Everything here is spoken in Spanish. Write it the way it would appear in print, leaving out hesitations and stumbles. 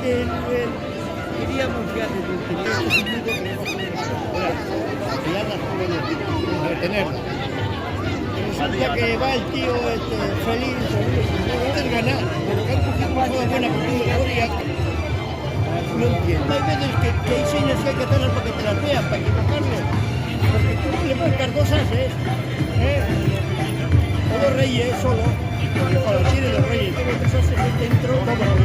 queríamos ya retenerlo. Resulta que va el tío feliz, no puedes ganar, pero que han cogido una buena categoría. No entiendo. Hay veces que hay señas que hay que hacerlas para que te las vean, para equivocarlo. Porque tú le marcas dos ases, o dos reyes solo, porque cuando tiene los reyes, tengo tres ases dentro, vamos a ver.